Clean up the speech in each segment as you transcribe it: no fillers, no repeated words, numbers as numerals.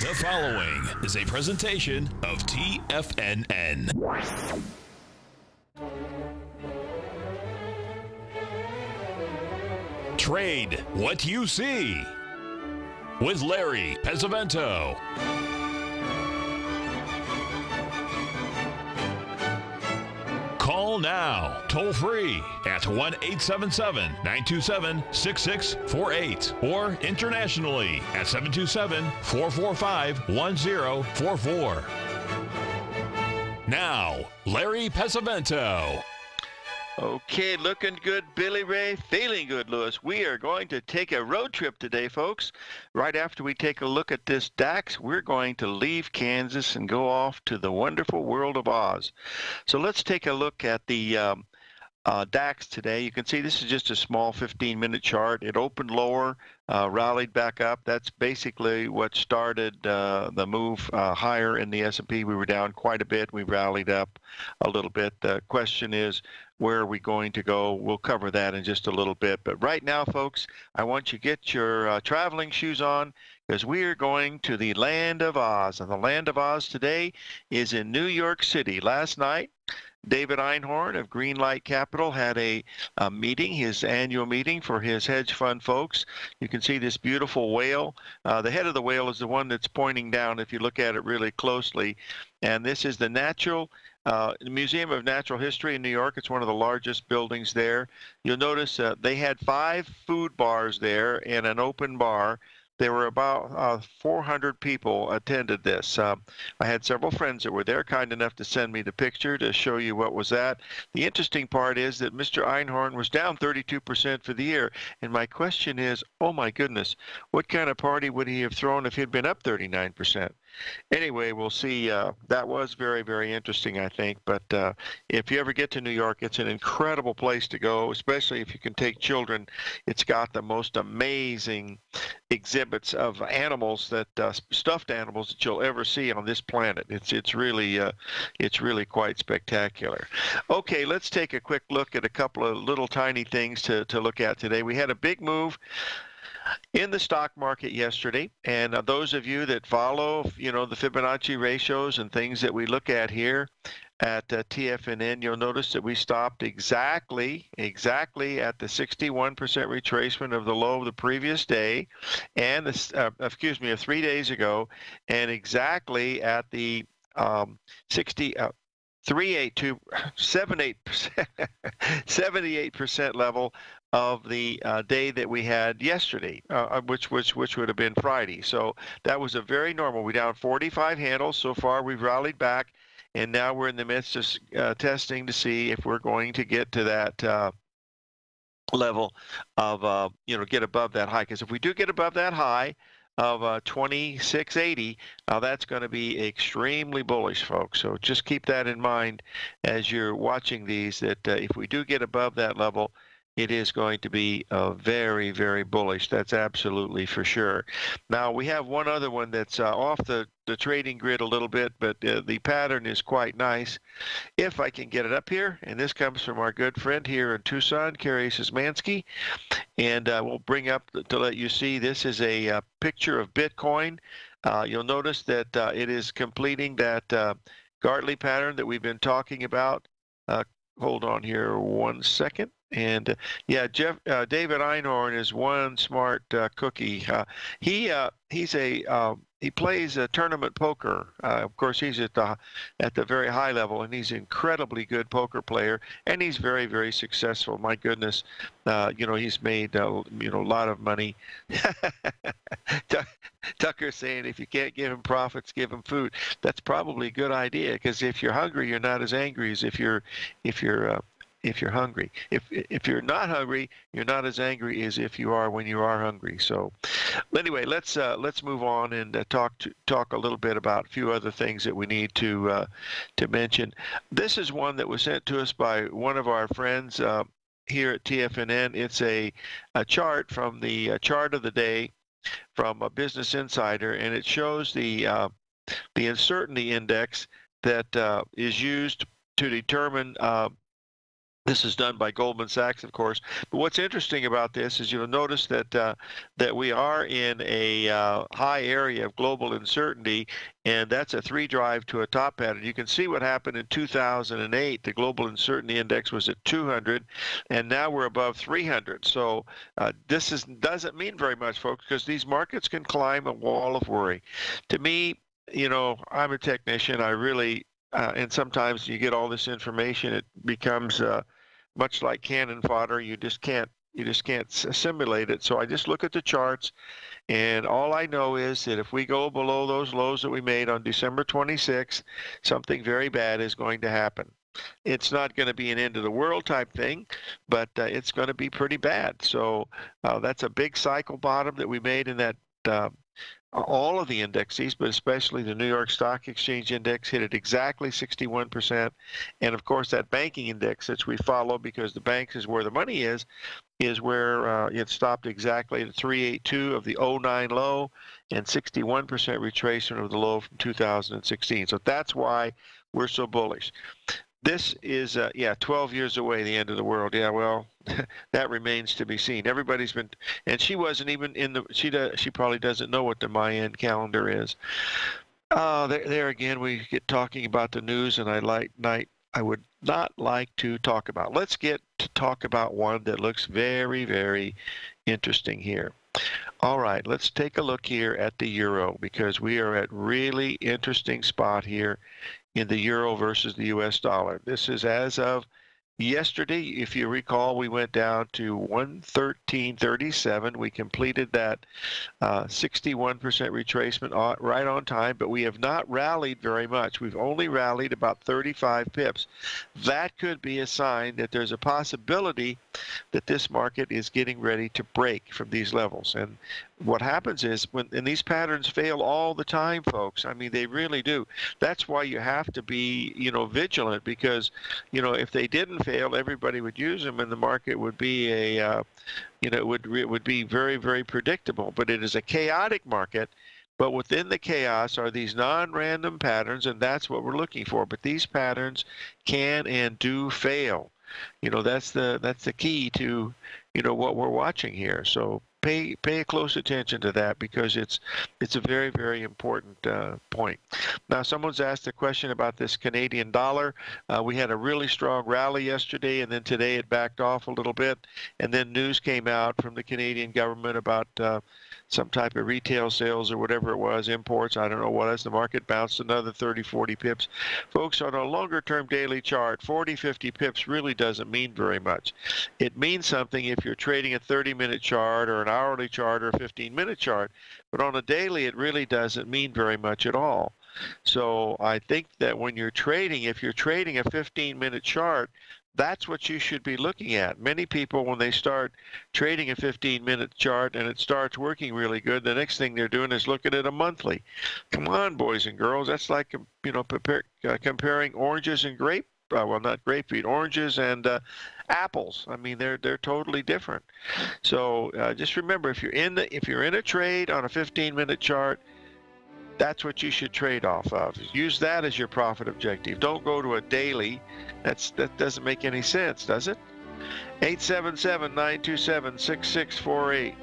The following is a presentation of TFNN. Trade what you see with Larry Pesavento. Call now, toll free at 1-877-927-6648 or internationally at 727-445-1044. Now, Larry Pesavento. Okay, looking good, Billy Ray. Feeling good, Lewis. We are going to take a road trip today, folks. Right after we take a look at this DAX, we're going to leave Kansas and go off to the wonderful world of Oz. So let's take a look at the DAX today. You can see this is just a small 15-minute chart. It opened lower, rallied back up. That's basically what started the move higher in the S&P. We were down quite a bit. We rallied up a little bit. The question is, where are we going to go? We'll cover that in just a little bit. But right now, folks, I want you to get your traveling shoes on because we are going to the land of Oz. And the land of Oz today is in New York City. Last night, David Einhorn of Greenlight Capital had a meeting, his annual meeting for his hedge fund folks. You can see this beautiful whale. The head of the whale is the one that's pointing down if you look at it really closely. And this is the Museum of Natural History in New York. It's one of the largest buildings there. You'll notice they had 5 food bars there and an open bar. There were about 400 people attended this. I had several friends that were there, kind enough to send me the picture to show you what was that. The interesting part is that Mr. Einhorn was down 32% for the year. And my question is, oh my goodness, what kind of party would he have thrown if he'd been up 39%? Anyway, we'll see. That was very, very interesting, I think. But if you ever get to New York, it's an incredible place to go, especially if you can take children. It's got the most amazing exhibits of animals, that stuffed animals that you'll ever see on this planet. It's really quite spectacular. Okay, let's take a quick look at a couple of little tiny things to look at today. We had a big move in the stock market yesterday, and those of you that follow, the Fibonacci ratios and things that we look at here at TFNN, you'll notice that we stopped exactly at the 61% retracement of the low of the previous day, and of 3 days ago, and exactly at the 78% level of the day that we had yesterday, which would have been Friday. So that was a very normal. We're down 45 handles so far. We've rallied back, and now we're in the midst of testing to see if we're going to get to that level of get above that high. Because if we do get above that high of 2680, that's going to be extremely bullish, folks. So just keep that in mind as you're watching these, that if we do get above that level, it is going to be very, very bullish. That's absolutely for sure. Now, we have one other one that's off the trading grid a little bit, but the pattern is quite nice. If I can get it up here, and this comes from our good friend here in Tucson, Kerry Szymanski, and we'll bring up to let you see, this is a picture of Bitcoin. You'll notice that it is completing that Gartley pattern that we've been talking about. Hold on here one second. And David Einhorn is one smart cookie. He plays tournament poker. Of course, he's at the very high level, and he's an incredibly good poker player, and he's very, very successful. My goodness, he's made a lot of money. Tucker's saying if you can't give him profits, give him food. That's probably a good idea, because if you're hungry, you're not as angry as if you're hungry. If you're not hungry, you're not as angry as if you are when you are hungry. So anyway, let's move on and talk a little bit about a few other things that we need to mention. This is one that was sent to us by one of our friends here at TFNN. It's a chart from the chart of the day from a Business Insider, and it shows the uncertainty index that is used to determine This is done by Goldman Sachs, of course. But what's interesting about this is you'll notice that that we are in a high area of global uncertainty, and that's a three drive to a top pattern. You can see what happened in 2008. The global uncertainty index was at 200, and now we're above 300. So doesn't mean very much, folks, because these markets can climb a wall of worry. To me, I'm a technician. I really and sometimes you get all this information, it becomes much like cannon fodder. You just can't assimilate it. So I just look at the charts, and all I know is that if we go below those lows that we made on December 26th, something very bad is going to happen. It's not going to be an end of the world type thing, but it's going to be pretty bad. So that's a big cycle bottom that we made in that all of the indexes, but especially the New York Stock Exchange Index hit at exactly 61%. And of course, that banking index, which we follow because the banks is where the money is where it stopped exactly at 382 of the '09 low and 61% retracement of the low from 2016. So that's why we're so bullish. This is, 12 years away, the end of the world. Yeah, well, that remains to be seen. Everybody's been, and she wasn't even in the, she probably doesn't know what the Mayan calendar is. There again, we get talking about the news, and I would not like to talk about. Let's get to talk about one that looks very, very interesting here. All right, let's take a look here at the euro, because we are at really interesting spot here in the euro versus the US dollar. This is as of yesterday. If you recall, we went down to 113.37. We completed that 61% retracement right on time, but we have not rallied very much. We've only rallied about 35 pips. That could be a sign that there's a possibility that this market is getting ready to break from these levels. And what happens is and these patterns fail all the time, folks. I mean, they really do. That's why you have to be, vigilant, because, if they didn't fail, everybody would use them, and the market would be it would be very, very predictable. But it is a chaotic market. But within the chaos are these non-random patterns, and that's what we're looking for. But these patterns can and do fail. That's the key to, what we're watching here. So pay close attention to that, because it's a very, very important point. Now, someone's asked a question about this Canadian dollar. We had a really strong rally yesterday, and then today it backed off a little bit, and then news came out from the Canadian government about some type of retail sales or whatever it was, imports, I don't know what else. The market bounced another 30, 40 pips. Folks, on a longer-term daily chart, 40, 50 pips really doesn't mean very much. It means something if you're trading a 30-minute chart or an hourly chart or a 15-minute chart, but on a daily, it really doesn't mean very much at all. So I think that when you're trading, if you're trading a 15-minute chart, that's what you should be looking at. Many people, when they start trading a 15-minute chart and it starts working really good, the next thing they're doing is looking at a monthly. Come on, boys and girls. That's like, comparing oranges and not grapefruit, oranges and apples. I mean, they're totally different. So just remember, if you're in a trade on a 15-minute chart, that's what you should trade off of. Use that as your profit objective. Don't go to a daily. That doesn't make any sense, does it? 877-927-6648.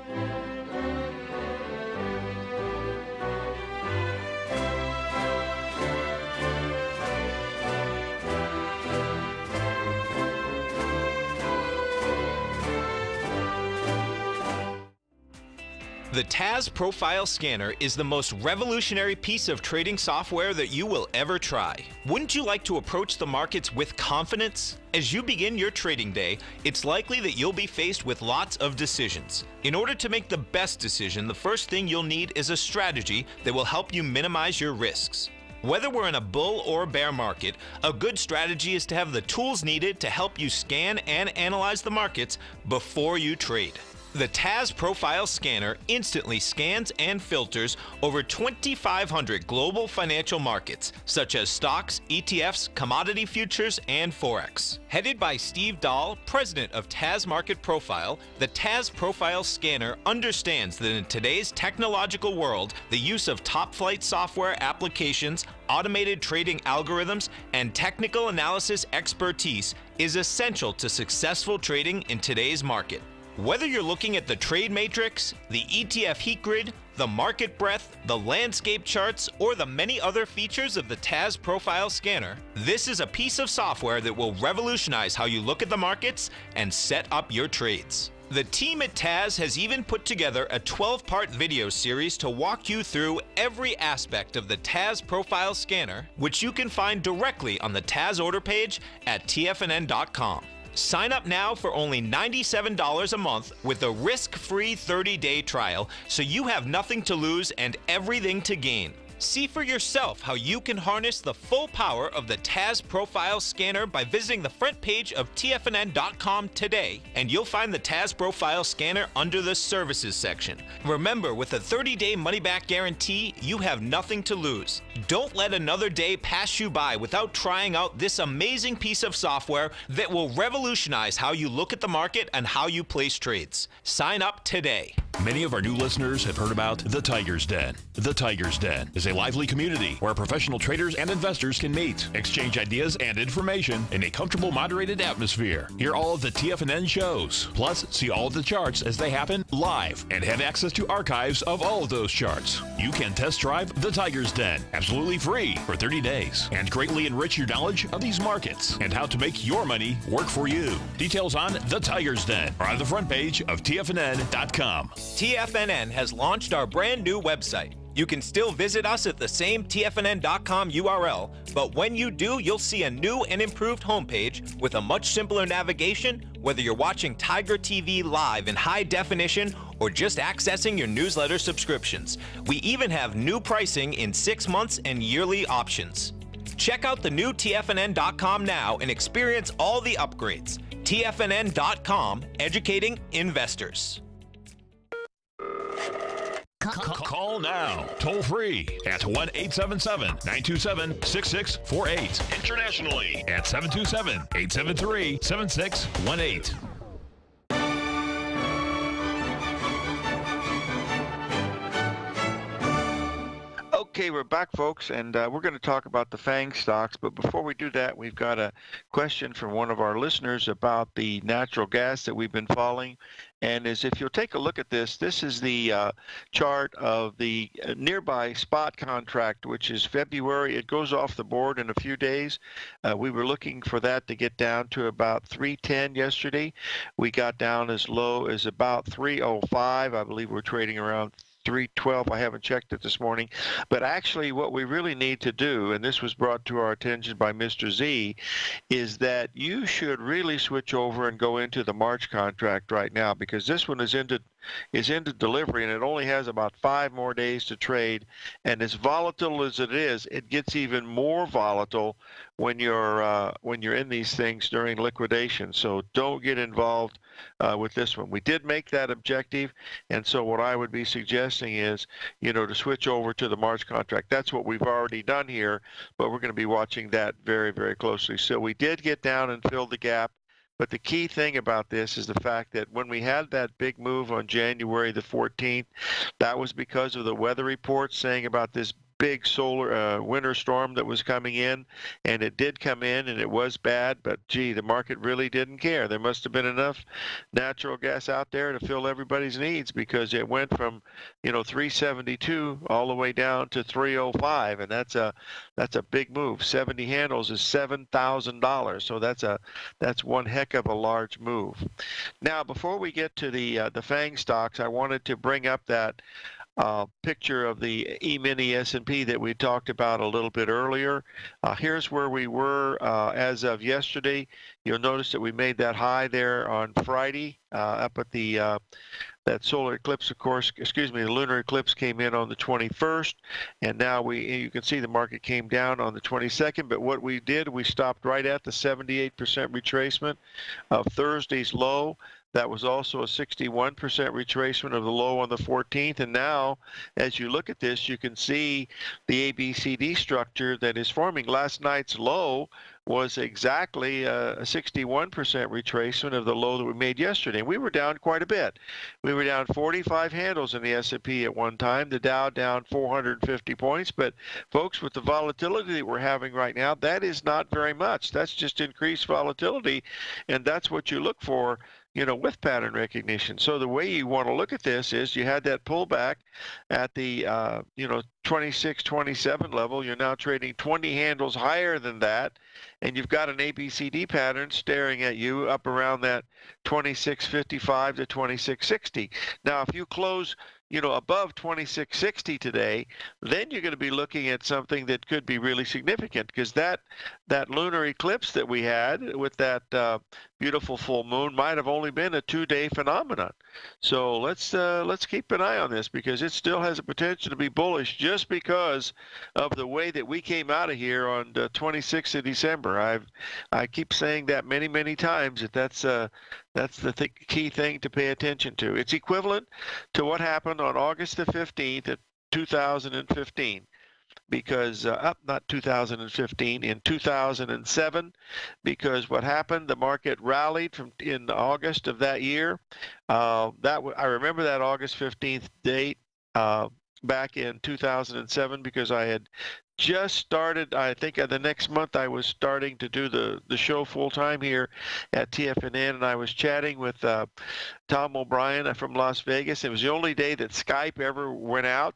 The TAS Profile Scanner is the most revolutionary piece of trading software that you will ever try. Wouldn't you like to approach the markets with confidence? As you begin your trading day, it's likely that you'll be faced with lots of decisions. In order to make the best decision, the first thing you'll need is a strategy that will help you minimize your risks. Whether we're in a bull or bear market, a good strategy is to have the tools needed to help you scan and analyze the markets before you trade. The TAS Profile Scanner instantly scans and filters over 2,500 global financial markets, such as stocks, ETFs, commodity futures, and Forex. Headed by Steve Dahl, president of TAS Market Profile, the TAS Profile Scanner understands that in today's technological world, the use of top-flight software applications, automated trading algorithms, and technical analysis expertise is essential to successful trading in today's market. Whether you're looking at the trade matrix, the ETF heat grid, the market breadth, the landscape charts, or the many other features of the TAS Profile Scanner, this is a piece of software that will revolutionize how you look at the markets and set up your trades. The team at TAS has even put together a 12-part video series to walk you through every aspect of the TAS Profile Scanner, which you can find directly on the TAS order page at TFNN.com. Sign up now for only $97 a month with a risk-free 30-day trial, so you have nothing to lose and everything to gain. See for yourself how you can harness the full power of the TAS Profile Scanner by visiting the front page of TFNN.com today, and you'll find the TAS Profile Scanner under the Services section. Remember, with a 30-day money-back guarantee, you have nothing to lose. Don't let another day pass you by without trying out this amazing piece of software that will revolutionize how you look at the market and how you place trades. Sign up today. Many of our new listeners have heard about The Tiger's Den. The Tiger's Den is a lively community where professional traders and investors can meet, exchange ideas and information in a comfortable, moderated atmosphere. Hear all of the TFNN shows, plus see all of the charts as they happen live and have access to archives of all of those charts. You can test drive The Tiger's Den absolutely free for 30 days and greatly enrich your knowledge of these markets and how to make your money work for you. Details on The Tiger's Den are on the front page of TFNN.com. TFNN has launched our brand new website. You can still visit us at the same TFNN.com URL, but when you do, you'll see a new and improved homepage with a much simpler navigation, whether you're watching Tiger TV live in high definition or just accessing your newsletter subscriptions. We even have new pricing in 6 months and yearly options. Check out the new TFNN.com now and experience all the upgrades. TFNN.com, educating investors. Call now, toll free at 1-877-927-6648. Internationally at 727-873-7618. Okay, we're back, folks, and we're going to talk about the FANG stocks. But before we do that, we've got a question from one of our listeners about the natural gas that we've been following. And if you'll take a look at this, this is the chart of the nearby spot contract, which is February. It goes off the board in a few days. We were looking for that to get down to about 310 yesterday. We got down as low as about 305. I believe we're trading around 312. I haven't checked it this morning. But actually what we really need to do, and this was brought to our attention by Mr. Z, is that you should really switch over and go into the March contract right now, because this one is into delivery and it only has about 5 more days to trade. And as volatile as it is, it gets even more volatile when you're in these things during liquidation. So don't get involved with this one. We did make that objective, and so what I would be suggesting is, to switch over to the March contract. That's what we've already done here, but we're going to be watching that very, very closely. So we did get down and fill the gap. But the key thing about this is the fact that when we had that big move on January the 14th, that was because of the weather reports saying about this big solar winter storm that was coming in, and it did come in and it was bad, but gee, the market really didn't care. There must have been enough natural gas out there to fill everybody's needs, because it went from 372 all the way down to 305, and that's a big move. 70 handles is $7,000, so that's one heck of a large move. Now, before we get to the FANG stocks, I wanted to bring up that picture of the E-mini S&P that we talked about a little bit earlier. Here's where we were as of yesterday. You'll notice that we made that high there on Friday up at the that solar eclipse, of course, the lunar eclipse came in on the 21st, and now you can see the market came down on the 22nd, but what we did, we stopped right at the 78% retracement of Thursday's low. That was also a 61% retracement of the low on the 14th. And now, as you look at this, you can see the ABCD structure that is forming. Last night's low was exactly a 61% retracement of the low that we made yesterday. We were down quite a bit. We were down 45 handles in the S&P at one time. The Dow down 450 points. But folks, with the volatility that we're having right now, that is not very much. That's just increased volatility, and that's what you look for, you know, with pattern recognition. So the way you want to look at this is you had that pullback at the, you know, 26, 27 level. You're now trading 20 handles higher than that, and you've got an ABCD pattern staring at you up around that 26.55 to 26.60. Now, if you close, you know, above 26.60 today, then you're going to be looking at something that could be really significant, because that lunar eclipse that we had with that beautiful full moon might have only been a 2-day phenomenon. So let's keep an eye on this, because it still has a potential to be bullish just because of the way that we came out of here on the 26th of December. I keep saying that many times, that's the key thing to pay attention to. It's equivalent to what happened on August the 15th of 2015. Because not 2015, in 2007, because what happened, the market rallied in August of that year. I remember that August 15th date back in 2007, because I had just started. I think the next month I was starting to do the show full time here at TFNN, and I was chatting with Tom O'Brien from Las Vegas. It was the only day that Skype ever went out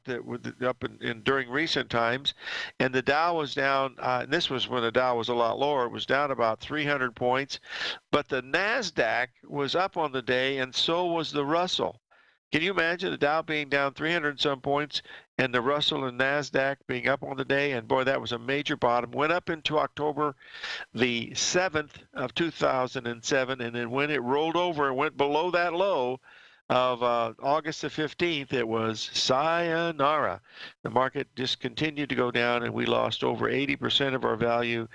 during recent times, and the Dow was down. And this was when the Dow was a lot lower. It was down about 300 points, but the Nasdaq was up on the day, and so was the Russell. Can you imagine the Dow being down 300 and some points and the Russell and Nasdaq being up on the day? And boy, that was a major bottom. Went up into October the 7th of 2007, and then when it rolled over and went below that low of August the 15th, it was sayonara. The market just continued to go down, and we lost over 80% of our value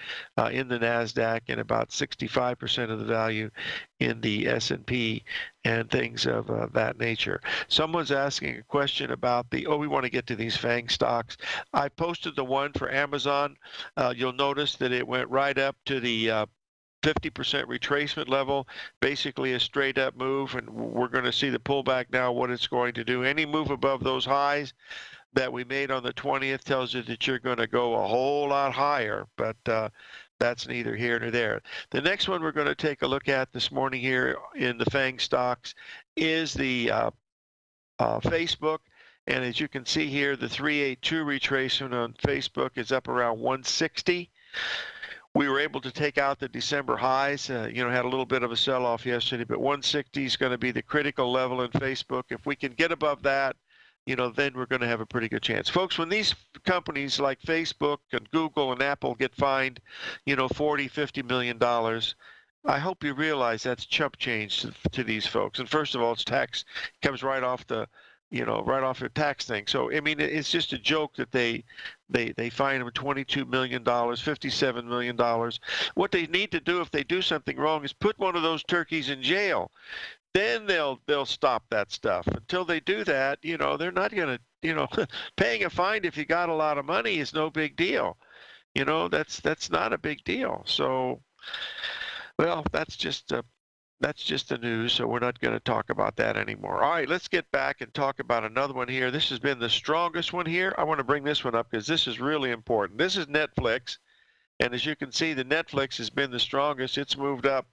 in the Nasdaq, and about 65% of the value in the S&P, and things of that nature. Someone's asking a question about we want to get to these FANG stocks. I posted the one for Amazon. You'll notice that it went right up to the 50% retracement level, basically a straight up move, and we're going to see the pullback now, what it's going to do. Any move above those highs that we made on the 20th tells you that you're going to go a whole lot higher, but that's neither here nor there. The next one we're going to take a look at this morning here in the FANG stocks is the Facebook. And as you can see here, the 382 retracement on Facebook is up around 160. We were able to take out the December highs, you know, had a little bit of a sell-off yesterday, but 160 is going to be the critical level in Facebook. If we can get above that, you know, then we're going to have a pretty good chance. Folks, when these companies like Facebook and Google and Apple get fined, you know, $40, $50 million, I hope you realize that's chump change to these folks. And first of all, it's tax. It comes right off the, you know, right off your tax thing. So, I mean, it's just a joke that they fine them $22 million, $57 million. What they need to do if they do something wrong is put one of those turkeys in jail. Then they'll stop that stuff. Until they do that, you know, they're not going to, you know, paying a fine if you got a lot of money is no big deal. You know, that's not a big deal. So, well, that's just the news, so we're not going to talk about that anymore. All right, let's get back and talk about another one here. This has been the strongest one here. I want to bring this one up because this is really important. This is Netflix, and as you can see, the Netflix has been the strongest. It's moved up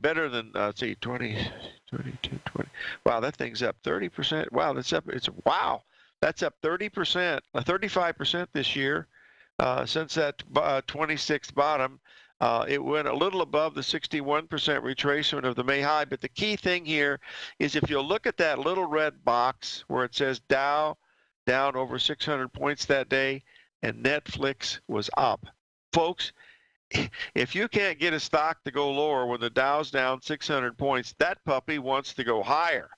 better than, let's see, 20. Wow, that thing's up 30%. Wow, that's up. That's up 30%, 35% this year since that 26th bottom. It went a little above the 61% retracement of the May high, but the key thing here is if you'll look at that little red box where it says Dow down over 600 points that day, and Netflix was up. Folks, if you can't get a stock to go lower when the Dow's down 600 points, that puppy wants to go higher.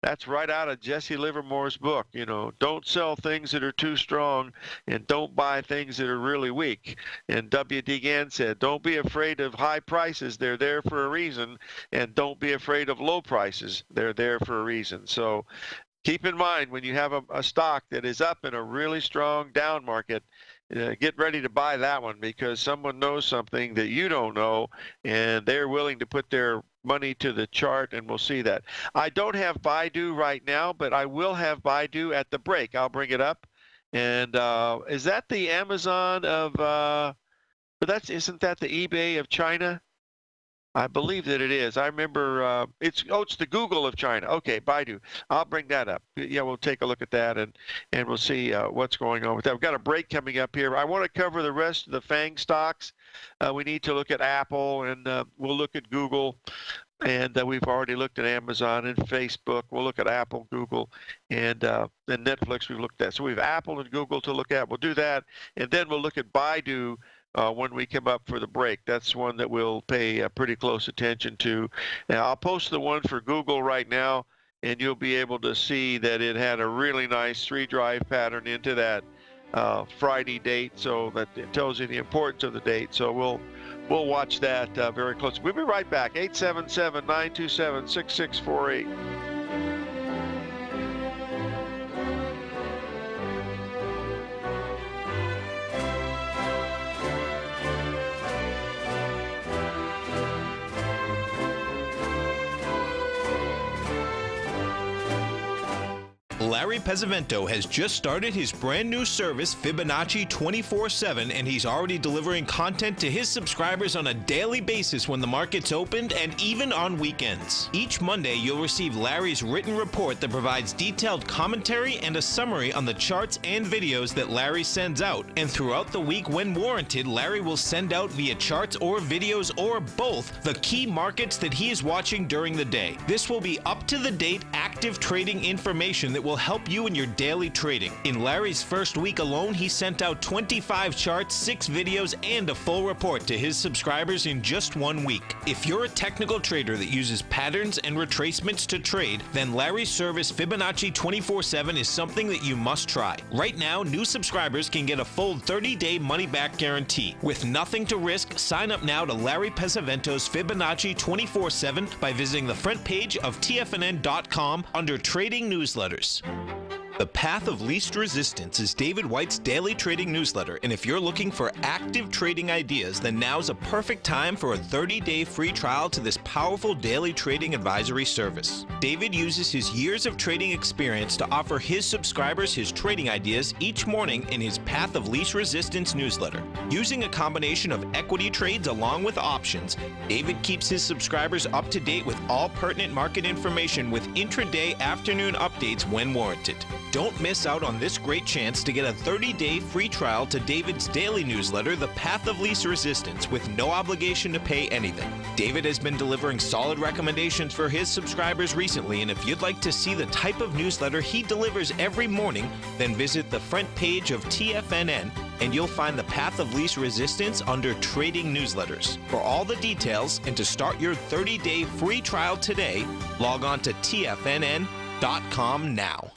That's right out of Jesse Livermore's book. You know, don't sell things that are too strong and don't buy things that are really weak. And W.D. Gann said, don't be afraid of high prices. They're there for a reason. And don't be afraid of low prices. They're there for a reason. So keep in mind, when you have a stock that is up in a really strong down market, get ready to buy that one, because someone knows something that you don't know, and they're willing to put their money to the chart, and we'll see that. I don't have Baidu right now, but I will have Baidu at the break. I'll bring it up. And is that the Amazon of, isn't that the eBay of China? I believe that it is. I remember it's the Google of China. Okay, Baidu. I'll bring that up. Yeah, we'll take a look at that, and we'll see what's going on with that. We've got a break coming up here. I want to cover the rest of the FANG stocks. We need to look at Apple, and we'll look at Google. And we've already looked at Amazon and Facebook. We'll look at Apple, Google, and Netflix we've looked at. So we have Apple and Google to look at. We'll do that. And then we'll look at Baidu when we come up for the break. That's one that we'll pay pretty close attention to. Now, I'll post the one for Google right now, and you'll be able to see that it had a really nice 3-drive pattern into that Friday date, so that it tells you the importance of the date. So we'll watch that very closely. We'll be right back. 877-927-6648. Larry Pesavento has just started his brand new service, Fibonacci 24/7, and he's already delivering content to his subscribers on a daily basis when the market's opened and even on weekends. Each Monday, you'll receive Larry's written report that provides detailed commentary and a summary on the charts and videos that Larry sends out. And throughout the week, when warranted, Larry will send out via charts or videos or both the key markets that he is watching during the day. This will be up-to-the-date, active trading information that will help you in your daily trading. In Larry's first week alone, he sent out 25 charts, 6 videos, and a full report to his subscribers in just 1 week. If you're a technical trader that uses patterns and retracements to trade, then Larry's service Fibonacci 24/7 is something that you must try. Right now, new subscribers can get a full 30-day money-back guarantee. With nothing to risk, sign up now to Larry Pesavento's Fibonacci 24/7 by visiting the front page of TFNN.com under Trading Newsletters. The Path of Least Resistance is David White's daily trading newsletter, and if you're looking for active trading ideas, then now's a perfect time for a 30-day free trial to this powerful daily trading advisory service. David uses his years of trading experience to offer his subscribers his trading ideas each morning in his Path of Least Resistance newsletter. Using a combination of equity trades along with options, David keeps his subscribers up to date with all pertinent market information with intraday afternoon updates when warranted. Don't miss out on this great chance to get a 30-day free trial to David's daily newsletter, The Path of Least Resistance, with no obligation to pay anything. David has been delivering solid recommendations for his subscribers recently, and if you'd like to see the type of newsletter he delivers every morning, then visit the front page of TFNN, and you'll find The Path of Least Resistance under Trading Newsletters. For all the details and to start your 30-day free trial today, log on to TFNN.com now.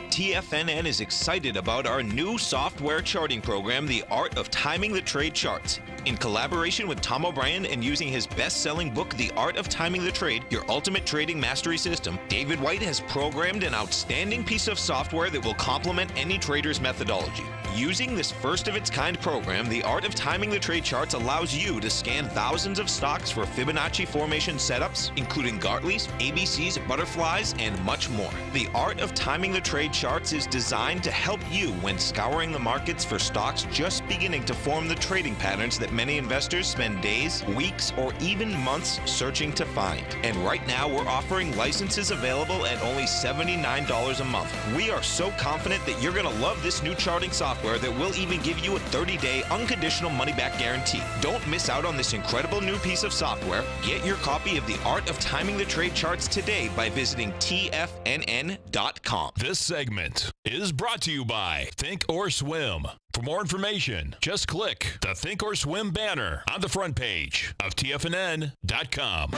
TFNN is excited about our new software charting program, The Art of Timing the Trade Charts. In collaboration with Tom O'Brien and using his best-selling book, The Art of Timing the Trade, Your Ultimate Trading Mastery System, David White has programmed an outstanding piece of software that will complement any trader's methodology. Using this first-of-its-kind program, The Art of Timing the Trade Charts allows you to scan thousands of stocks for Fibonacci formation setups, including Gartleys, ABCs, butterflies, and much more. The Art of Timing the Trade Charts is designed to help you when scouring the markets for stocks just beginning to form the trading patterns that many investors spend days, weeks, or even months searching to find. And right now, we're offering licenses available at only $79 a month. We are so confident that you're going to love this new charting software that will even give you a 30-day unconditional money-back guarantee. Don't miss out on this incredible new piece of software. Get your copy of The Art of Timing the Trade Charts today by visiting TFNN.com. This segment is brought to you by Think or Swim. For more information, just click the Think or Swim banner on the front page of TFNN.com.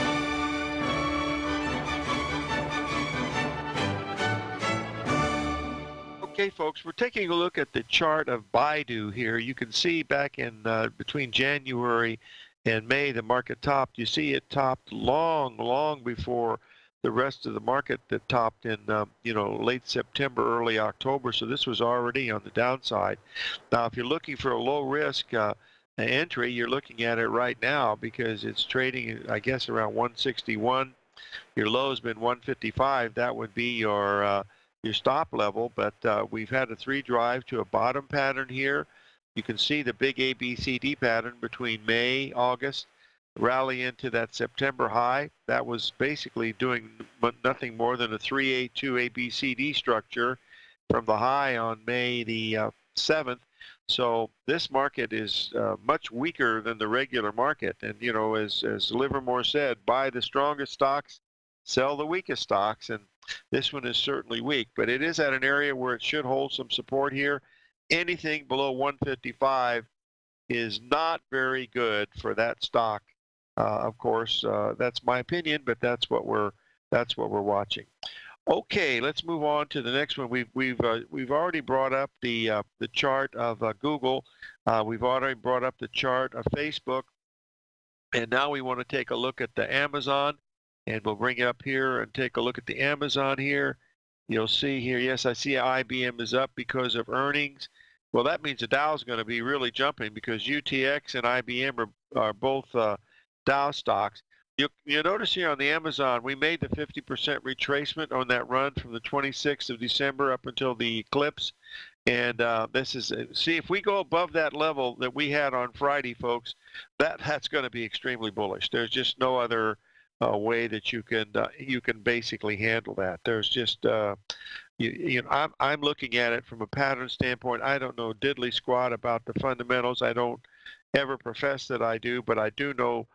Okay, folks, we're taking a look at the chart of Baidu here. You can see back in between January and May, the market topped. You see it topped long before the rest of the market that topped in, late September, early October. So this was already on the downside. Now, if you're looking for a low risk entry, you're looking at it right now because it's trading, I guess, around 161. Your low has been 155. That would be your stop level, but we've had a 3 drive to a bottom pattern here. You can see the big ABCD pattern between May, August, rally into that September high. That was basically doing nothing more than a 382 ABCD structure from the high on May the 7th. So this market is much weaker than the regular market. And, as Livermore said, buy the strongest stocks, sell the weakest stocks. And this one is certainly weak, but it is at an area where it should hold some support here. Anything below 155 is not very good for that stock. Of course, that's my opinion, but that's what we're watching. Okay, let's move on to the next one. We've already brought up the chart of Google. We've already brought up the chart of Facebook, and now we want to take a look at the Amazon. And we'll bring it up here and take a look at the Amazon here. You'll see here, yes, I see IBM is up because of earnings. Well, that means the Dow is going to be really jumping because UTX and IBM are both Dow stocks. You'll notice here on the Amazon, we made the 50% retracement on that run from the 26th of December up until the eclipse. And this is, see, if we go above that level that we had on Friday, folks, that's going to be extremely bullish. There's just no other way that you can basically handle that. There's just I'm looking at it from a pattern standpoint. I don't know diddly squat about the fundamentals. I don't ever profess that I do, but I do know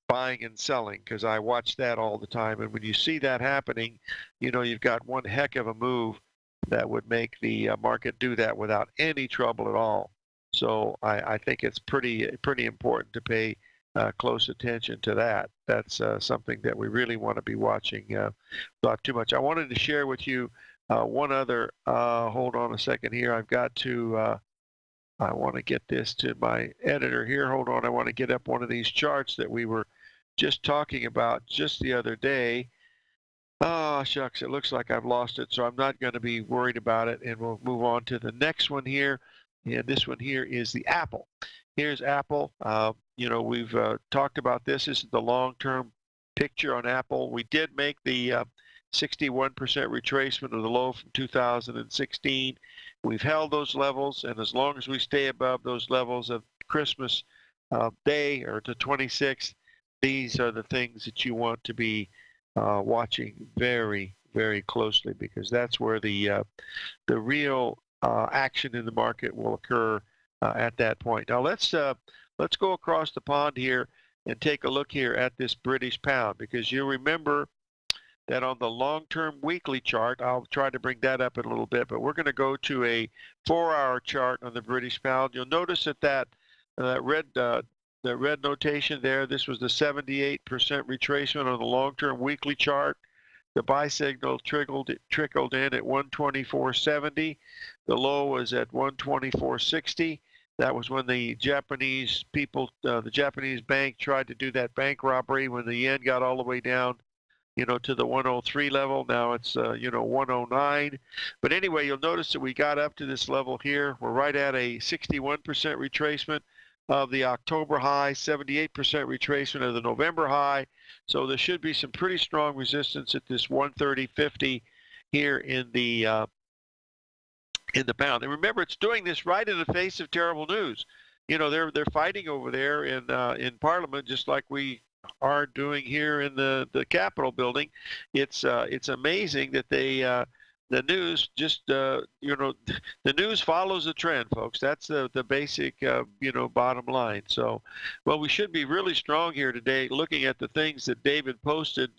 buying and selling because I watch that all the time. And when you see that happening, you've got one heck of a move that would make the market do that without any trouble at all. So I think it's pretty important to pay close attention to that. That's something that we really want to be watching not too much. I wanted to share with you one other, hold on a second here. I've got to, I want to get this to my editor here. Hold on, I want to get up one of these charts that we were just talking about just the other day. Oh, shucks, it looks like I've lost it, so I'm not going to be worried about it, and we'll move on to the next one here. And this one here is the Apple. Here's Apple. We've talked about this. This is the long-term picture on Apple. We did make the 61% retracement of the low from 2016. We've held those levels, and as long as we stay above those levels of Christmas Day or the 26th, these are the things that you want to be watching very, very closely because that's where the real action in the market will occur at that point. Now let's go across the pond here and take a look here at this British pound because you remember that on the long-term weekly chart, I'll try to bring that up in a little bit, but we're going to go to a 4-hour chart on the British pound. You'll notice that the red notation there, this was the 78% retracement on the long-term weekly chart. The buy signal trickled in at 124.70. The low was at 124.60. That was when the Japanese people, the Japanese bank tried to do that bank robbery when the yen got all the way down, to the 103 level. Now it's, 109. But anyway, you'll notice that we got up to this level here. We're right at a 61% retracement of the October high, 78% retracement of the November high. So there should be some pretty strong resistance at this 130.50 here in the pound. And remember, it's doing this right in the face of terrible news. They're fighting over there in Parliament, just like we are doing here in the Capitol building. It's amazing that they the news just the news follows the trend, folks. That's the basic bottom line. So, well, we should be really strong here today. Looking at the things that David posted,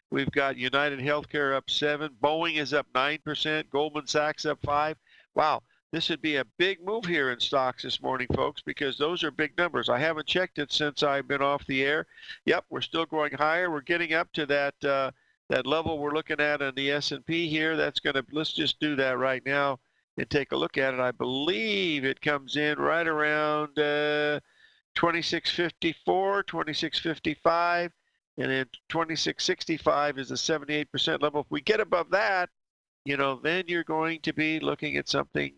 we've got United Healthcare up 7%, Boeing is up 9%, Goldman Sachs up 5%. Wow, this would be a big move here in stocks this morning, folks, because those are big numbers. I haven't checked it since I've been off the air. Yep, we're still going higher. We're getting up to that level we're looking at on the S&P here. That's going to, let's just do that right now. and take a look at it, I believe it comes in right around 2654, 2655, and then 2665 is the 78% level. If we get above that, then you're going to be looking at something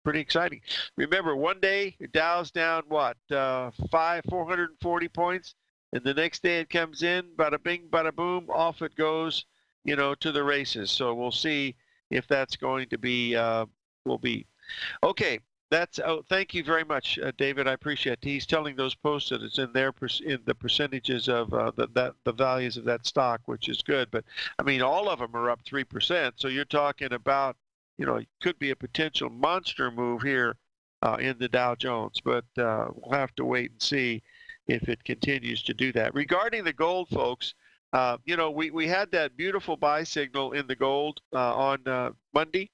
pretty exciting. Remember, one day Dow's down 440 points, and the next day it comes in, bada bing, bada boom, off it goes, to the races. So we'll see if that's going to be okay. That's thank you very much, David. I appreciate it. He's telling those posts that it's in the percentages of the values of that stock, which is good. But I mean, all of them are up 3%. So you're talking about, it could be a potential monster move here in the Dow Jones. But we'll have to wait and see if it continues to do that. Regarding the gold, folks, we had that beautiful buy signal in the gold on Monday.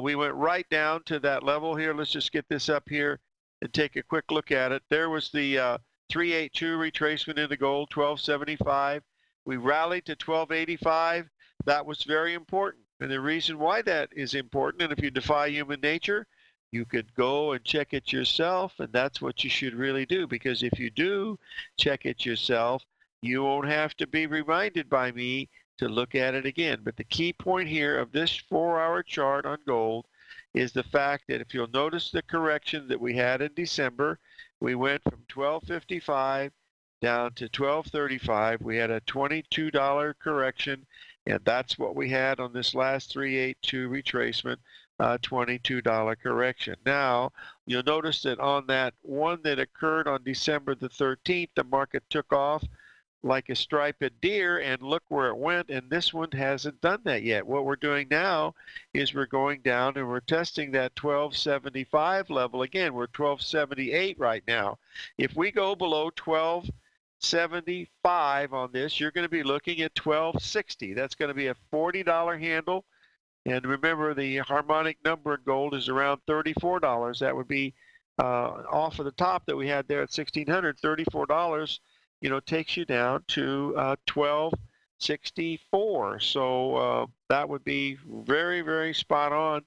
We went right down to that level here. Let's just get this up here and take a quick look at it. There was the 382 retracement in the gold, 1275. We rallied to 1285. That was very important. And the reason why that is important, and if you defy human nature, you could go and check it yourself, and that's what you should really do, because if you do check it yourself, you won't have to be reminded by me to look at it again. But the key point here of this 4-hour chart on gold is the fact that if you'll notice the correction that we had in December, we went from 1255 down to 1235. We had a $22 correction, and that's what we had on this last 382 retracement, $22 correction. Now, you'll notice that on that one that occurred on December the 13th, the market took off like a striped deer, and look where it went, and this one hasn't done that yet. What we're doing now is we're going down and we're testing that 1275 level again. We're 1278 right now. If we go below 1275 on this, you're going to be looking at 1260. That's going to be a $40 handle, and remember the harmonic number in gold is around $34. That would be off of the top that we had there at 1600, $34 takes you down to 1264. So that would be very, very spot on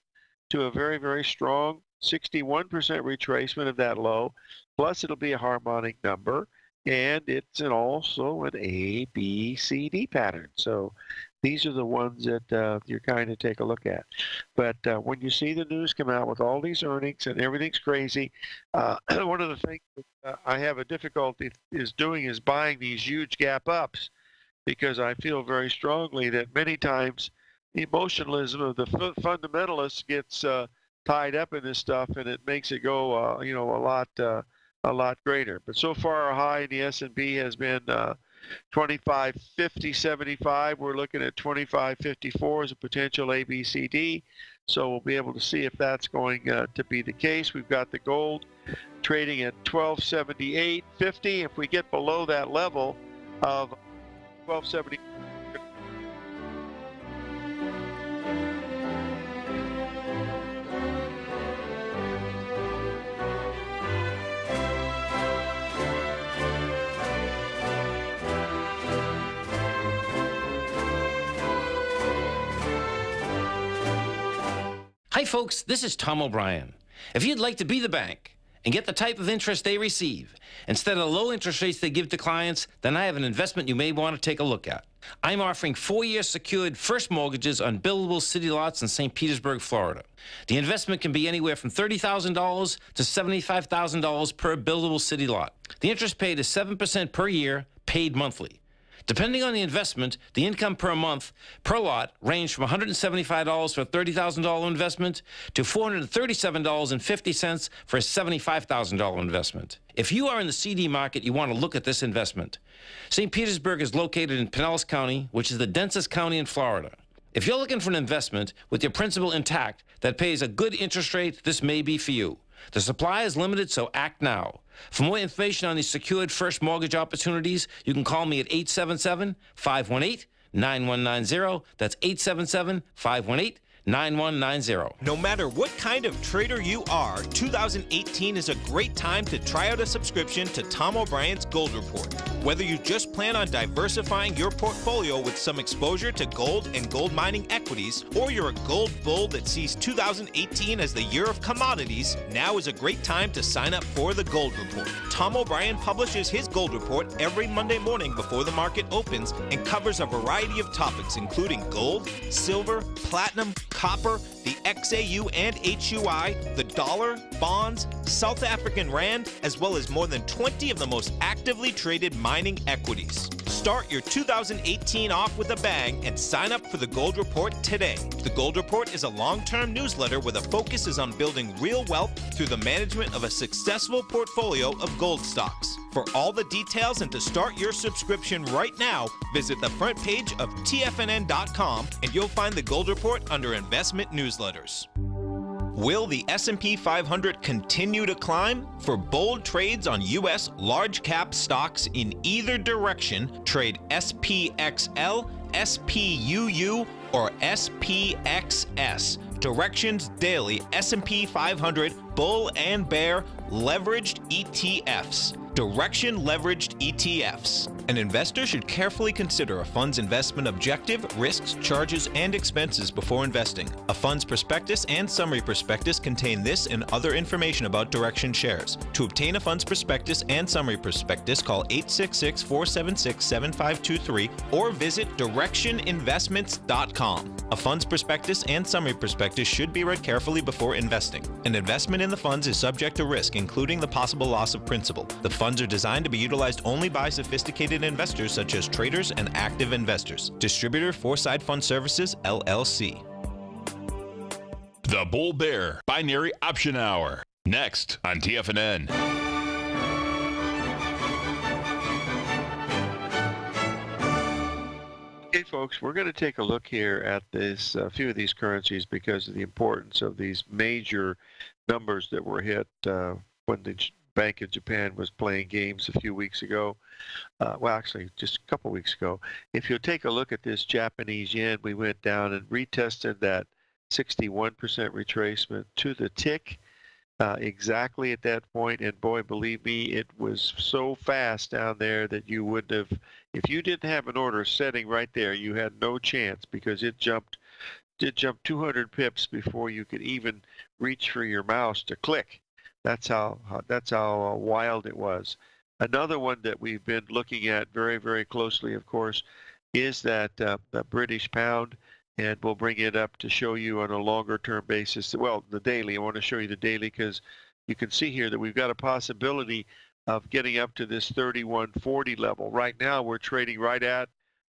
to a very, very strong 61% retracement of that low. Plus, it'll be a harmonic number, and it's also an A, B, C, D pattern. So these are the ones that you're kind of take a look at. But when you see the news come out with all these earnings and everything's crazy, one of the things that I have a difficulty is buying these huge gap ups, because I feel very strongly that many times the emotionalism of the fundamentalists gets tied up in this stuff, and it makes it go a lot greater. But so far, our high in the S&P has been 25.50.75. We're looking at 25.54 as a potential ABCD. So we'll be able to see if that's going to be the case. We've got the gold trading at 1278.50. If we get below that level of 1270. Hi folks, this is Tom O'Brien. If you'd like to be the bank and get the type of interest they receive instead of low interest rates they give to clients, then I have an investment you may want to take a look at. I'm offering 4-year secured first mortgages on buildable city lots in St. Petersburg, Florida. The investment can be anywhere from $30,000 to $75,000 per buildable city lot. The interest paid is 7% per year, paid monthly. Depending on the investment, the income per month per lot ranged from $175 for a $30,000 investment to $437.50 for a $75,000 investment. If you are in the CD market, you want to look at this investment. St. Petersburg is located in Pinellas County, which is the densest county in Florida. If you're looking for an investment with your principal intact that pays a good interest rate, this may be for you. The supply is limited, so act now. For more information on these secured first mortgage opportunities, you can call me at 877-518-9190. That's 877-518-9190. 9190. No matter what kind of trader you are, 2018 is a great time to try out a subscription to Tom O'Brien's Gold Report. Whether you just plan on diversifying your portfolio with some exposure to gold and gold mining equities, or you're a gold bull that sees 2018 as the year of commodities, now is a great time to sign up for the Gold Report. Tom O'Brien publishes his Gold Report every Monday morning before the market opens and covers a variety of topics including gold, silver, platinum, copper, the XAU and HUI, the dollar, bonds, South African rand, as well as more than 20 of the most actively traded mining equities. Start your 2018 off with a bang and sign up for the Gold Report today. The Gold Report is a long-term newsletter where the focus is on building real wealth through the management of a successful portfolio of gold stocks. For all the details and to start your subscription right now, visit the front page of TFNN.com and you'll find the Gold Report under Investment Newsletters. Will the S&P 500 continue to climb? For bold trades on U.S. large-cap stocks in either direction, trade SPXL, SPUU, or SPXS. Directions Daily S&P 500 Bull and Bear Leveraged ETFs. Direction Leveraged ETFs. An investor should carefully consider a fund's investment objective, risks, charges, and expenses before investing. A fund's prospectus and summary prospectus contain this and other information about Direction shares. To obtain a fund's prospectus and summary prospectus, call 866-476-7523 or visit directioninvestments.com. A fund's prospectus and summary prospectus should be read carefully before investing. An investment in the funds is subject to risk, including the possible loss of principal. The funds are designed to be utilized only by sophisticated investors such as traders and active investors. Distributor Foreside Fund Services, LLC. The Bull Bear Binary Option Hour. Next on TFNN. Hey folks, we're going to take a look here at this few of these currencies because of the importance of these major numbers that were hit when the Bank of Japan was playing games a few weeks ago. Well, actually, just a couple weeks ago. If you'll take a look at this Japanese yen, we went down and retested that 61% retracement to the tick exactly at that point. And boy, believe me, it was so fast down there that you wouldn't have, if you didn't have an order setting right there, you had no chance because it jumped 200 pips before you could even reach for your mouse to click. That's how wild it was. Another one that we've been looking at very, very closely, of course, is that the British pound, and we'll bring it up to show you on a longer-term basis. Well, the daily. I want to show you the daily because you can see here that we've got a possibility of getting up to this 3140 level. Right now, we're trading right at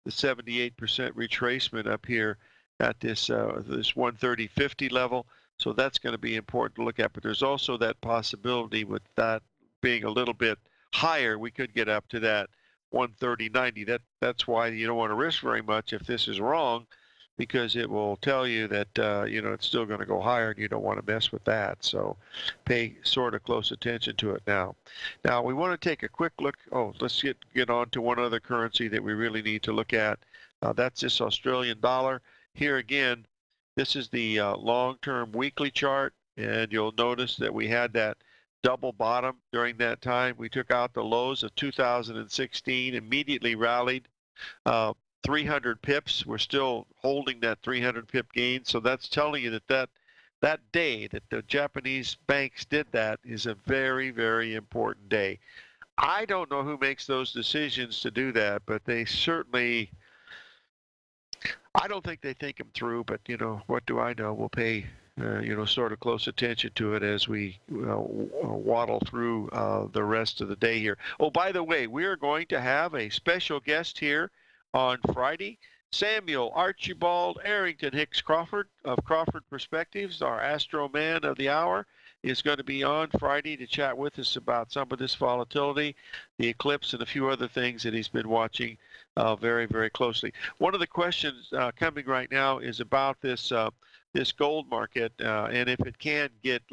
the 78% retracement up here at this 130.50 level. So that's going to be important to look at. But there's also that possibility with that being a little bit higher, we could get up to that 130.90. That's why you don't want to risk very much if this is wrong, because it will tell you that it's still going to go higher, and you don't want to mess with that. So pay sort of close attention to it now. Now we want to take a quick look. Oh, let's get on to one other currency that we really need to look at. That's this Australian dollar. Here again, this is the long-term weekly chart, and you'll notice that we had that double bottom during that time. We took out the lows of 2016, immediately rallied 300 pips. We're still holding that 300 pip gain, so that's telling you that day that the Japanese banks did that is a very, very important day. I don't know who makes those decisions to do that, but they certainly, I don't think they think them through, but what do I know? We'll pay sort of close attention to it as we waddle through the rest of the day here. Oh, by the way, we are going to have a special guest here on Friday. Samuel Archibald Arrington Hicks Crawford of Crawford Perspectives, our Astro Man of the Hour, is going to be on Friday to chat with us about some of this volatility, the eclipse, and a few other things that he's been watching very, very closely. One of the questions coming right now is about this this gold market, and if it can get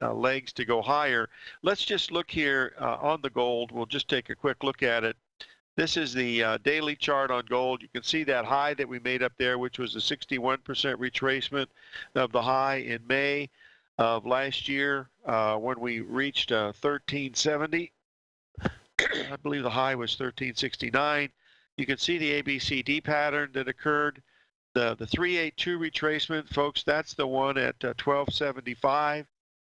legs to go higher. Let's just look here on the gold. We'll just take a quick look at it. This is the daily chart on gold. You can see that high that we made up there, which was a 61% retracement of the high in May of last year when we reached 1370. I believe the high was 1369. You can see the ABCD pattern that occurred. The 382 retracement, folks, that's the one at 1275.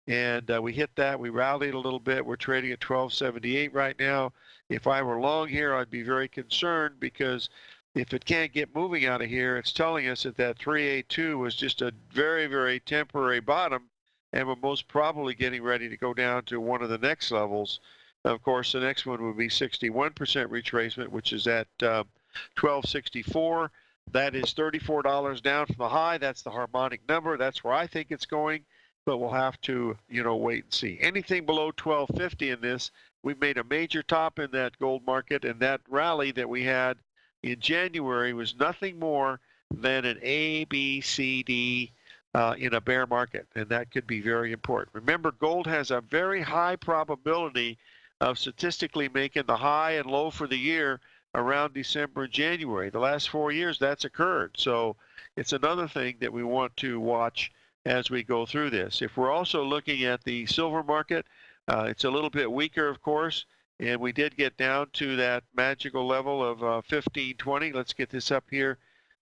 And we hit that. We rallied a little bit. We're trading at 1278 right now. If I were long here, I'd be very concerned, because if it can't get moving out of here, it's telling us that that 382 was just a very, very temporary bottom, and we're most probably getting ready to go down to one of the next levels. Of course, the next one would be 61% retracement, which is at 1264. That is $34 down from the high. That's the harmonic number. That's where I think it's going, but we'll have to, wait and see. Anything below 1250 in this, we made a major top in that gold market, and that rally that we had in January was nothing more than an A, B, C, D in a bear market, and that could be very important. Remember, gold has a very high probability of statistically making the high and low for the year around December and January. The last 4 years, that's occurred. So it's another thing that we want to watch as we go through this. If we're also looking at the silver market, it's a little bit weaker, of course, and we did get down to that magical level of 1520. Let's get this up here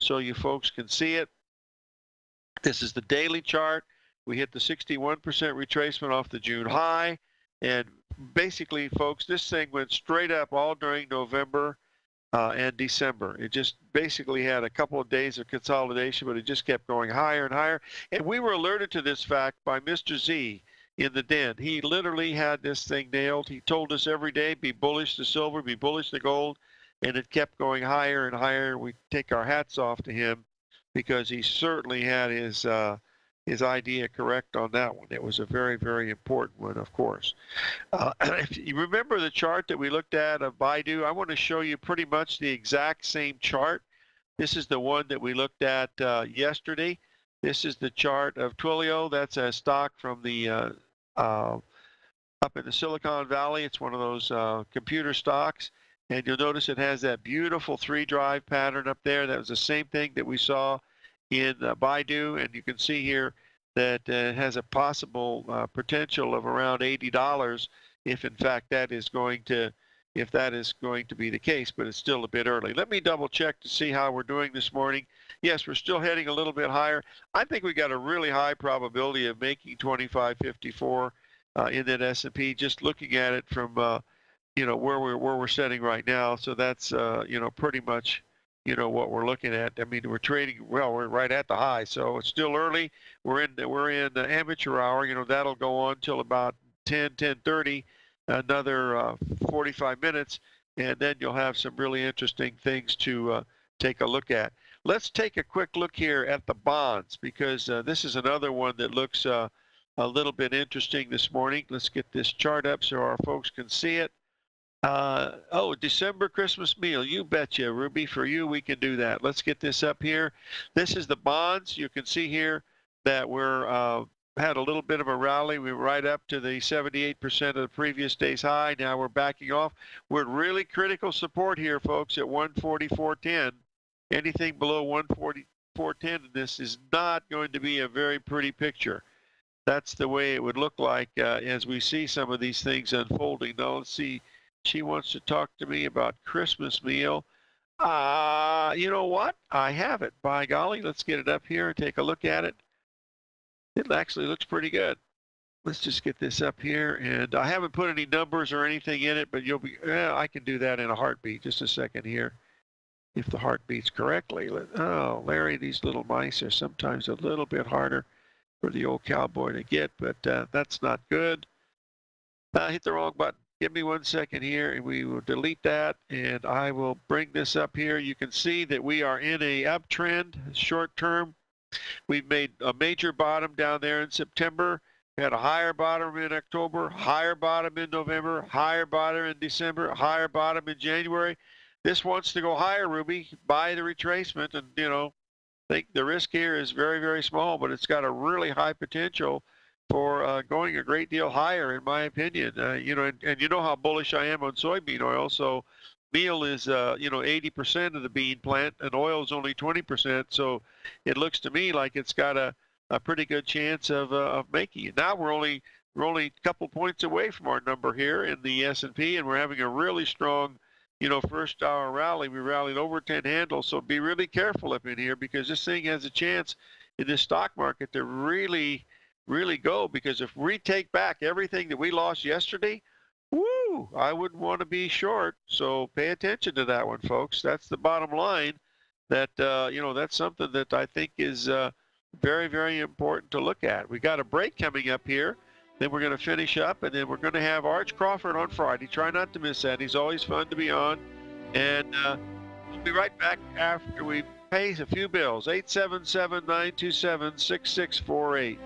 so you folks can see it. This is the daily chart. We hit the 61% retracement off the June high, and basically, folks, this thing went straight up all during November and December. It just basically had a couple of days of consolidation, but it just kept going higher and higher. And we were alerted to this fact by Mr. Z in the den. He literally had this thing nailed. He told us every day, be bullish to silver, be bullish to gold, and it kept going higher and higher. We take our hats off to him, because he certainly had his idea correct on that one. It was a very, very important one, of course. If you remember the chart that we looked at of Baidu, I want to show you pretty much the exact same chart. This is the one that we looked at yesterday. This is the chart of Twilio. That's a stock from the up in the Silicon Valley. It's one of those computer stocks. And you'll notice it has that beautiful 3-drive pattern up there. That was the same thing that we saw in Baidu, and you can see here that it has a possible potential of around $80 if in fact that is going to be the case, but it's still a bit early. Let me double check to see how we're doing this morning. Yes, we're still heading a little bit higher. I think we got a really high probability of making 2554 in that S&P, just looking at it from where we're sitting right now. So that's pretty much what we're looking at. I mean, we're trading, well, we're right at the high, so it's still early. We're in the amateur hour. That'll go on till about 10:30, another 45 minutes, and then you'll have some really interesting things to take a look at. Let's take a quick look here at the bonds, because this is another one that looks a little bit interesting this morning. Let's get this chart up so our folks can see it. December Christmas meal. You betcha, Ruby. For you, we can do that. Let's get this up here. This is the bonds. You can see here that we're had a little bit of a rally. We were right up to the 78% of the previous day's high. Now we're backing off. We're at really critical support here, folks, at 144.10. Anything below 144.10 in this is not going to be a very pretty picture. That's the way it would look like as we see some of these things unfolding. Now, let's see. She wants to talk to me about Christmas meal. You know what? I have it. By golly, let's get it up here and take a look at it. It actually looks pretty good. Let's just get this up here. And I haven't put any numbers or anything in it, but I can do that in a heartbeat. Just a second here. If the heart beats correctly. Oh, Larry, these little mice are sometimes a little bit harder for the old cowboy to get, but that's not good. Hit the wrong button. Give me 1 second here, and we will delete that, and I will bring this up here. You can see that we are in a uptrend, short term. We've made a major bottom down there in September. We had a higher bottom in October, higher bottom in November, higher bottom in December, higher bottom in January. This wants to go higher, Ruby. Buy the retracement, and I think the risk here is very, very small, but it's got a really high potential for going a great deal higher, in my opinion. And you know how bullish I am on soybean oil, so meal is, 80% of the bean plant, and oil is only 20%. So it looks to me like it's got a pretty good chance of making it. Now we're only a couple points away from our number here in the S&P, and we're having a really strong, first hour rally. We rallied over 10 handles, so be really careful up in here, because this thing has a chance in this stock market to really, really go. Because if we take back everything that we lost yesterday, woo, I wouldn't want to be short. So pay attention to that one, folks. That's the bottom line. That that's something that I think is very, very important to look at. We got a break coming up here. Then we're going to finish up, and then we're going to have Arch Crawford on Friday. Try not to miss that. He's always fun to be on. And we'll be right back after we pay a few bills. 877-927-6648.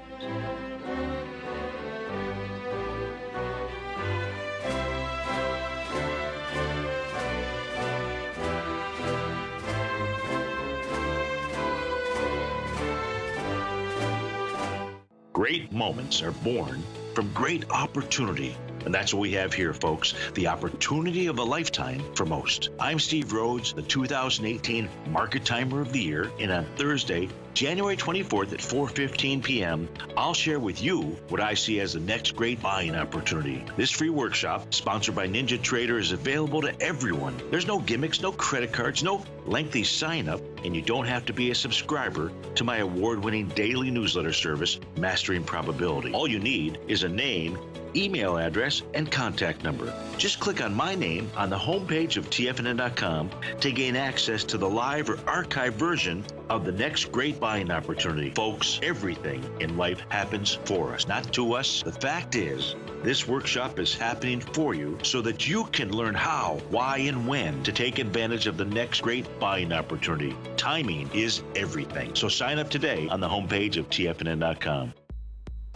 Great moments are born from great opportunity. And that's what we have here, folks. The opportunity of a lifetime for most. I'm Steve Rhodes, the 2018 Market Timer of the Year. And on Thursday, January 24th at 4:15 p.m., I'll share with you what I see as the next great buying opportunity. This free workshop, sponsored by Ninja Trader, is available to everyone. There's no gimmicks, no credit cards, no lengthy sign-up, and you don't have to be a subscriber to my award-winning daily newsletter service, Mastering Probability. All you need is a name, email address, and contact number. Just click on my name on the homepage of TFNN.com to gain access to the live or archive version of the next great buying opportunity. Folks, everything in life happens for us, not to us. The fact is, this workshop is happening for you so that you can learn how, why, and when to take advantage of the next great buying opportunity. Timing is everything. So sign up today on the homepage of TFNN.com.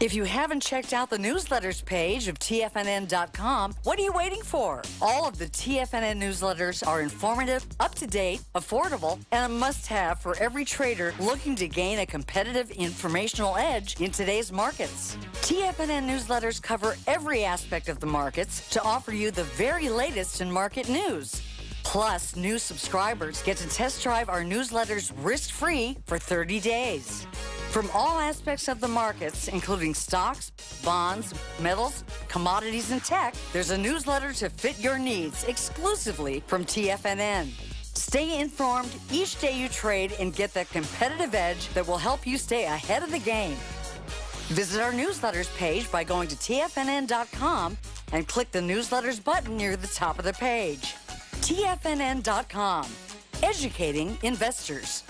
If you haven't checked out the newsletters page of TFNN.com, what are you waiting for? All of the TFNN newsletters are informative, up-to-date, affordable, and a must-have for every trader looking to gain a competitive informational edge in today's markets. TFNN newsletters cover every aspect of the markets to offer you the very latest in market news. Plus, new subscribers get to test drive our newsletters risk-free for 30 days. From all aspects of the markets, including stocks, bonds, metals, commodities, and tech, there's a newsletter to fit your needs exclusively from TFNN. Stay informed each day you trade and get that competitive edge that will help you stay ahead of the game. Visit our newsletters page by going to TFNN.com and click the newsletters button near the top of the page. TFNN.com, educating investors.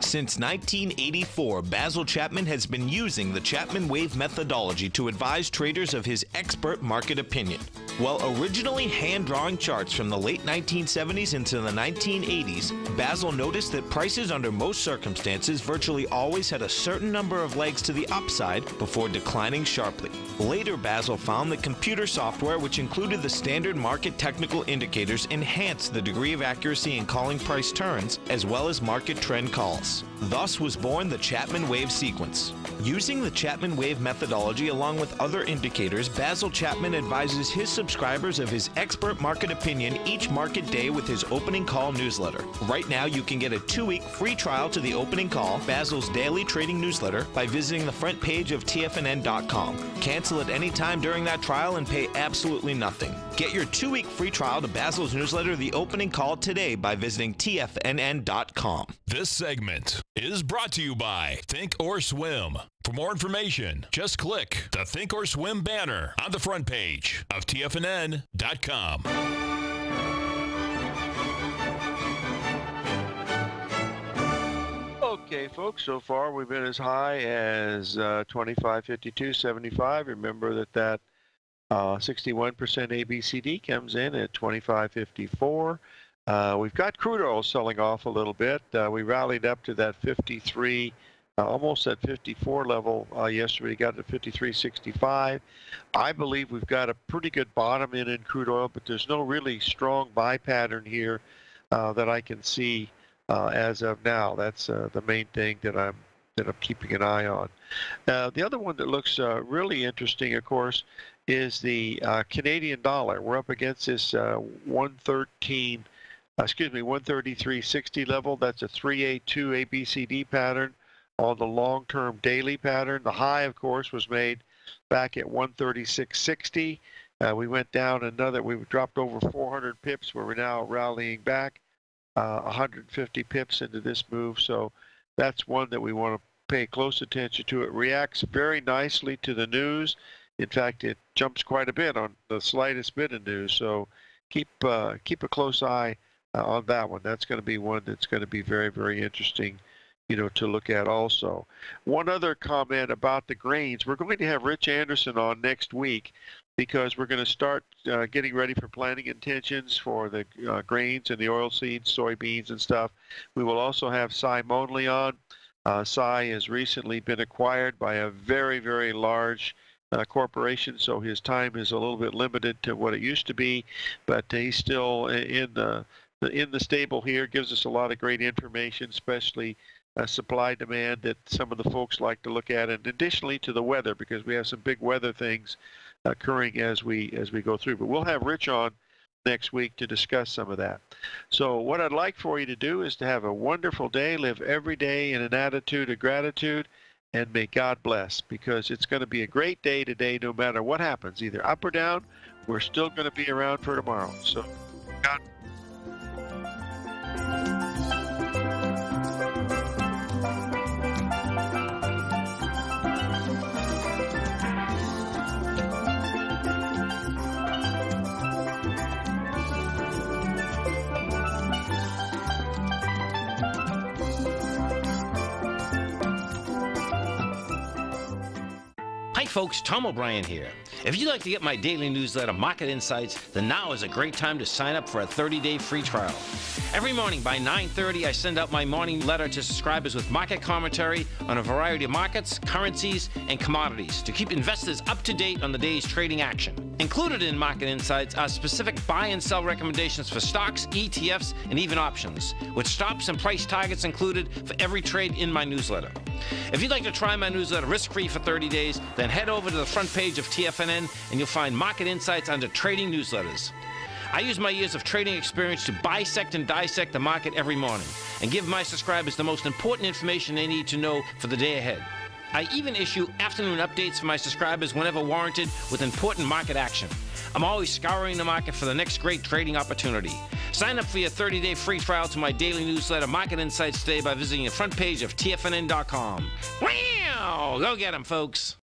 Since 1984, Basil Chapman has been using the Chapman Wave methodology to advise traders of his expert market opinion. While originally hand-drawing charts from the late 1970s into the 1980s, Basil noticed that prices under most circumstances virtually always had a certain number of legs to the upside before declining sharply. Later, Basil found that computer software, which included the standard market technical indicators, enhanced the degree of accuracy in calling price turns, as well as market trend calls. Thus was born the Chapman Wave sequence. Using the Chapman Wave methodology along with other indicators, Basil Chapman advises his subscribers of his expert market opinion each market day with his opening call newsletter. Right now, you can get a 2-week free trial to the opening call, Basil's daily trading newsletter, by visiting the front page of TFNN.com. Cancel at any time during that trial and pay absolutely nothing. Get your 2-week free trial to Basil's newsletter, The Opening Call, today by visiting TFNN.com. This segment is brought to you by Think or Swim. For more information, just click the Think or Swim banner on the front page of TFNN.com. Okay, folks, so far we've been as high as 25.52.75. Remember that 61% ABCD comes in at 25.54. We've got crude oil selling off a little bit. We rallied up to that 53, almost at 54 level yesterday. Got to 53.65. I believe we've got a pretty good bottom in crude oil, but there's no really strong buy pattern here that I can see as of now. That's the main thing that that I'm keeping an eye on. The other one that looks really interesting, of course, is the Canadian dollar. We're up against this 133.60 level. That's a 3A2 ABCD pattern on the long-term daily pattern. The high, of course, was made back at 136.60. We went down another, we dropped over 400 pips, where we're now rallying back 150 pips into this move. So that's one that we want to pay close attention to. It reacts very nicely to the news. In fact, it jumps quite a bit on the slightest bit of news. So keep a close eye on that one. That's going to be one that's going to be very, very interesting, to look at also. One other comment about the grains. We're going to have Rich Anderson on next week, because we're going to start getting ready for planting intentions for the grains and the oilseeds, soybeans and stuff. We will also have Cy Monley on. Cy has recently been acquired by a very, very large corporation, so his time is a little bit limited to what it used to be, but he's still in the stable here. Gives us a lot of great information, especially supply demand that some of the folks like to look at, and additionally to the weather, because we have some big weather things occurring as we go through. But we'll have Rich on next week to discuss some of that. So what I'd like for you to do is to have a wonderful day, live every day in an attitude of gratitude, and may God bless, because it's going to be a great day today no matter what happens, either up or down. We're still going to be around for tomorrow. So God. Hi folks, Tom O'Brien here. If you'd like to get my daily newsletter, Market Insights, then now is a great time to sign up for a 30-day free trial. Every morning by 9:30, I send out my morning letter to subscribers with market commentary on a variety of markets, currencies, and commodities to keep investors up to date on the day's trading action. Included in Market Insights are specific buy and sell recommendations for stocks, ETFs, and even options, with stops and price targets included for every trade in my newsletter. If you'd like to try my newsletter risk-free for 30 days, then head over to the front page of TFNN and you'll find Market Insights under Trading Newsletters. I use my years of trading experience to bisect and dissect the market every morning and give my subscribers the most important information they need to know for the day ahead. I even issue afternoon updates for my subscribers whenever warranted with important market action. I'm always scouring the market for the next great trading opportunity. Sign up for your 30-day free trial to my daily newsletter, Market Insights, today by visiting the front page of TFNN.com. Wow! Go get 'em, folks!